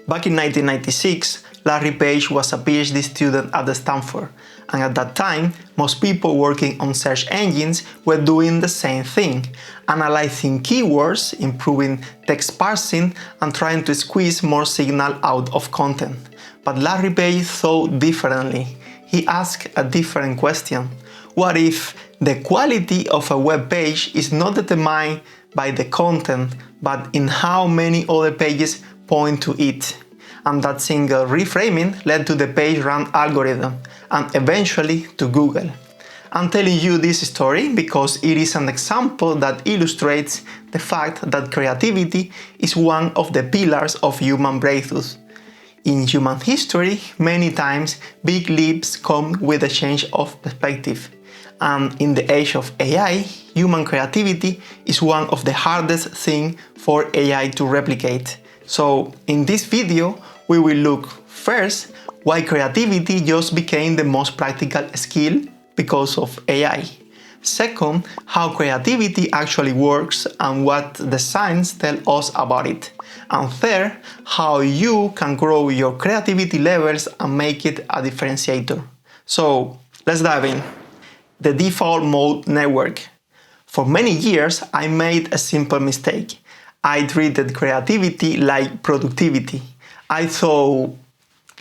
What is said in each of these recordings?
Back in 1996, Larry Page was a PhD student at Stanford, and at that time, most people working on search engines were doing the same thing, analyzing keywords, improving text parsing, and trying to squeeze more signal out of content. But Larry Page thought differently. He asked a different question. What if the quality of a web page is not determined by the content, but in how many other pages point to it? And that single reframing led to the PageRank algorithm and eventually to Google. I'm telling you this story because it is an example that illustrates the fact that creativity is one of the pillars of human breakthroughs. In human history, many times big leaps come with a change of perspective. And in the age of AI, human creativity is one of the hardest things for AI to replicate. So in this video, we will look first why creativity just became the most practical skill because of AI. Second, how creativity actually works and what the science tells us about it. And third, how you can grow your creativity levels and make it a differentiator. So let's dive in. The default mode network. For many years, I made a simple mistake. I treated creativity like productivity. I thought,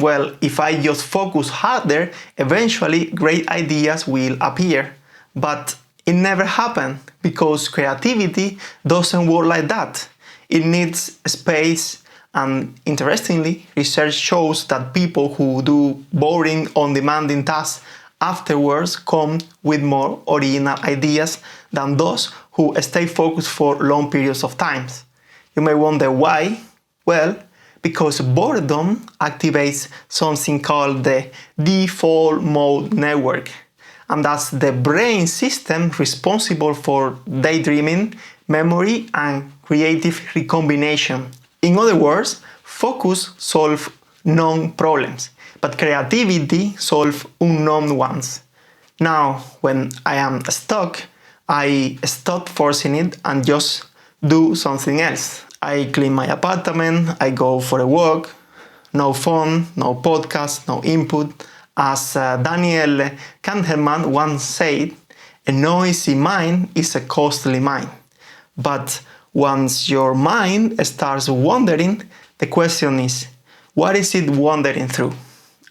well, if I just focus harder, eventually great ideas will appear. But it never happened because creativity doesn't work like that. It needs space, and interestingly, research shows that people who do boring, undemanding tasks afterwards come with more original ideas than those who stay focused for long periods of time. You may wonder why. Well, because boredom activates something called the default mode network, and that's the brain system responsible for daydreaming, memory, and creative recombination. In other words, focus solves known problems, but creativity solves unknown ones. Now, when I am stuck, I stop forcing it and just do something else. I clean my apartment, I go for a walk, no phone, no podcast, no input. As Daniel Kahneman once said, a noisy mind is a costly mind. But once your mind starts wandering, the question is, what is it wandering through?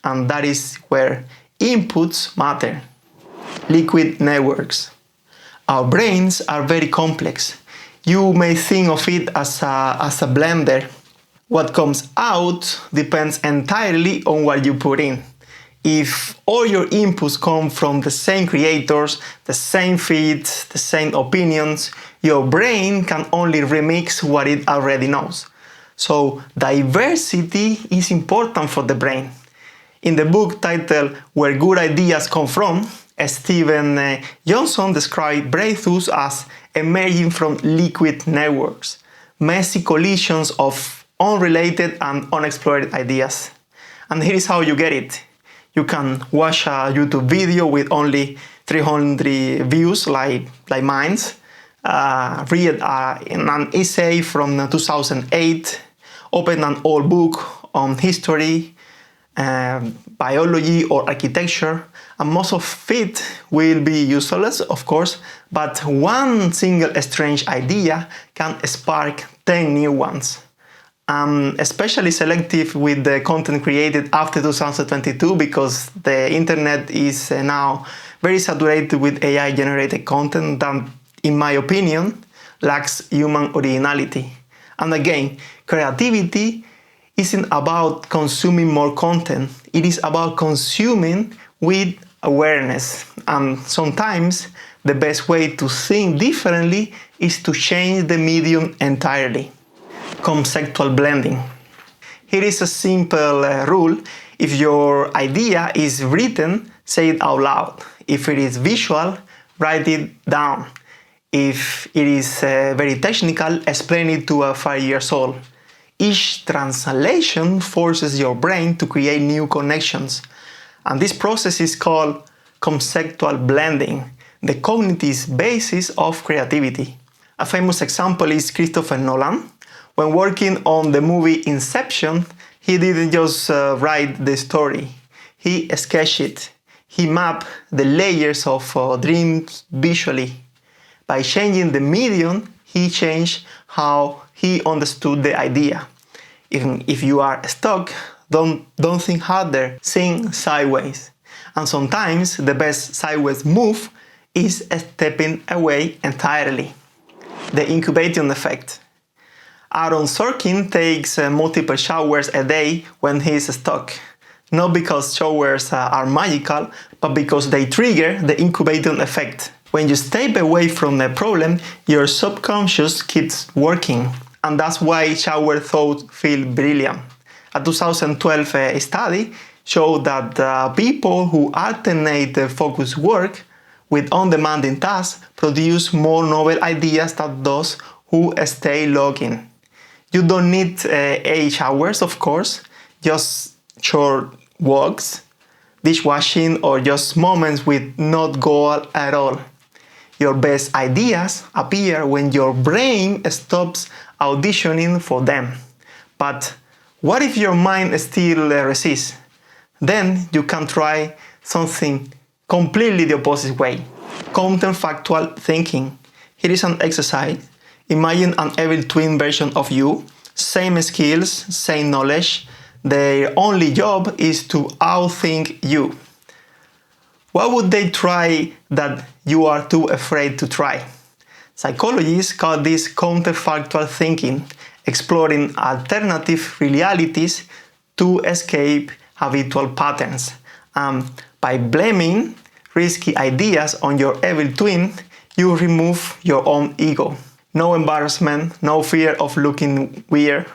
And that is where inputs matter. Liquid networks. Our brains are very complex. You may think of it as a blender. What comes out depends entirely on what you put in. If all your inputs come from the same creators, the same feeds, the same opinions, your brain can only remix what it already knows. So diversity is important for the brain. In the book titled Where Good Ideas Come From, Steven Johnson described breakthroughs as emerging from liquid networks, messy collisions of unrelated and unexplored ideas. And here is how you get it. You can watch a YouTube video with only 300 views like mine's, read an essay from 2008, open an old book on history, biology or architecture, and most of it will be useless, of course, but one single strange idea can spark 10 new ones. I'm especially selective with the content created after 2022 because the internet is now very saturated with AI-generated content that, in my opinion, lacks human originality. And again, creativity isn't about consuming more content. It is about consuming with awareness. And sometimes the best way to think differently is to change the medium entirely. Conceptual blending. Here is a simple rule. If your idea is written, say it out loud. If it is visual, write it down. If it is very technical, explain it to a 5-year-old. Each translation forces your brain to create new connections. And this process is called conceptual blending, the cognitive basis of creativity. A famous example is Christopher Nolan. When working on the movie Inception, He didn't just write the story, he sketched it. He mapped the layers of dreams visually. By changing the medium, he changed how he understood the idea. Even if you are stuck, don't think harder, think sideways. And sometimes the best sideways move is stepping away entirely. The Incubation Effect. Aaron Sorkin takes multiple showers a day when he is stuck. Not because showers are magical, but because they trigger the Incubation Effect. When you step away from the problem, your subconscious keeps working. And that's why shower thoughts feel brilliant. A 2012 study showed that people who alternate focused work with undemanding tasks produce more novel ideas than those who stay logged in. You don't need 8 hours, of course, just short walks, dishwashing, or just moments with no goal at all. Your best ideas appear when your brain stops auditioning for them. But what if your mind still resists? Then you can try something completely the opposite way. Counterfactual thinking. Here is an exercise. Imagine an evil twin version of you, same skills, same knowledge. Their only job is to outthink you. What would they try that you are too afraid to try? Psychologists call this counterfactual thinking, exploring alternative realities to escape habitual patterns. By blaming risky ideas on your evil twin, you remove your own ego. No embarrassment, no fear of looking weird,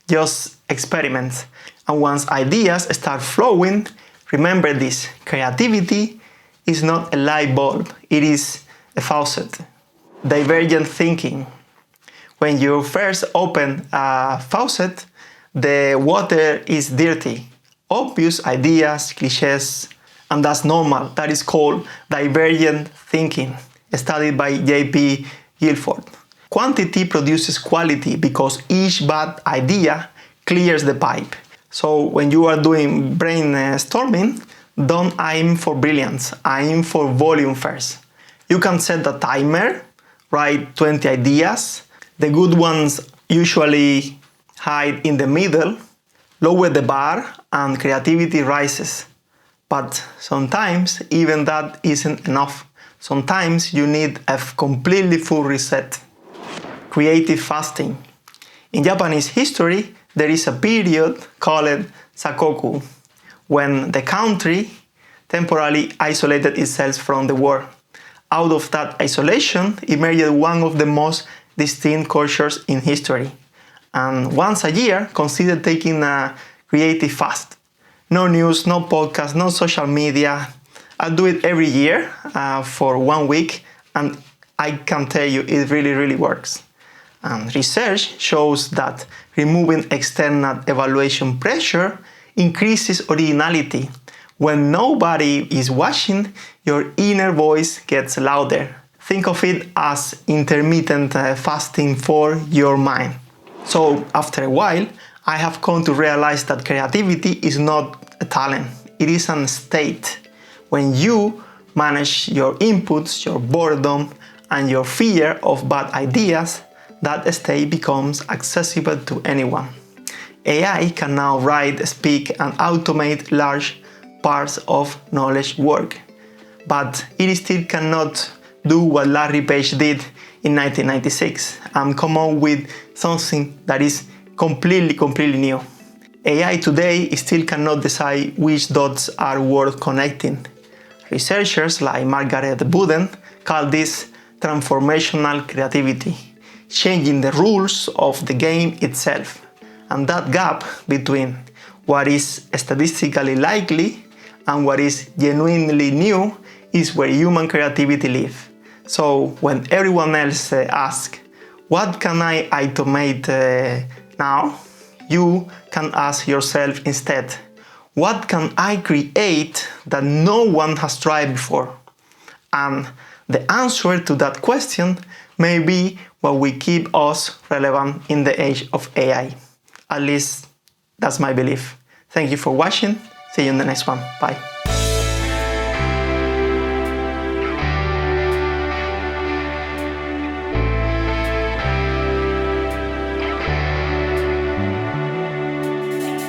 just experiments. And once ideas start flowing, remember this: creativity is not a light bulb, it is a faucet. Divergent thinking. When you first open a faucet, the water is dirty. Obvious ideas, cliches, and that's normal. That is called divergent thinking, studied by J.P. Guilford. Quantity produces quality because each bad idea clears the pipe. So when you are doing brainstorming, don't aim for brilliance, aim for volume first. You can set the timer, write 20 ideas. The good ones usually hide in the middle. Lower the bar and creativity rises. But sometimes even that isn't enough. Sometimes you need a completely full reset. Creative fasting. In Japanese history, there is a period called Sakoku, when the country temporarily isolated itself from the world. Out of that isolation emerged one of the most distinct cultures in history. And once a year, consider taking a creative fast. No news, no podcast, no social media. I do it every year for 1 week, and I can tell you it really works. And research shows that removing external evaluation pressure increases originality. When nobody is watching, your inner voice gets louder. Think of it as intermittent fasting for your mind. So after a while, I have come to realize that creativity is not a talent, it is a state. When you manage your inputs, your boredom, and your fear of bad ideas, that state becomes accessible to anyone. AI can now write, speak, and automate large parts of knowledge work. But it still cannot do what Larry Page did in 1996 and come up with something that is completely new. AI today still cannot decide which dots are worth connecting. Researchers like Margaret Buden call this transformational creativity, changing the rules of the game itself. And that gap between what is statistically likely and what is genuinely new is where human creativity lives. So when everyone else asks, what can I automate now? You can ask yourself instead, what can I create that no one has tried before? And the answer to that question may be what will keep us relevant in the age of AI. At least That's my belief. Thank you for watching. See you in the next one. Bye.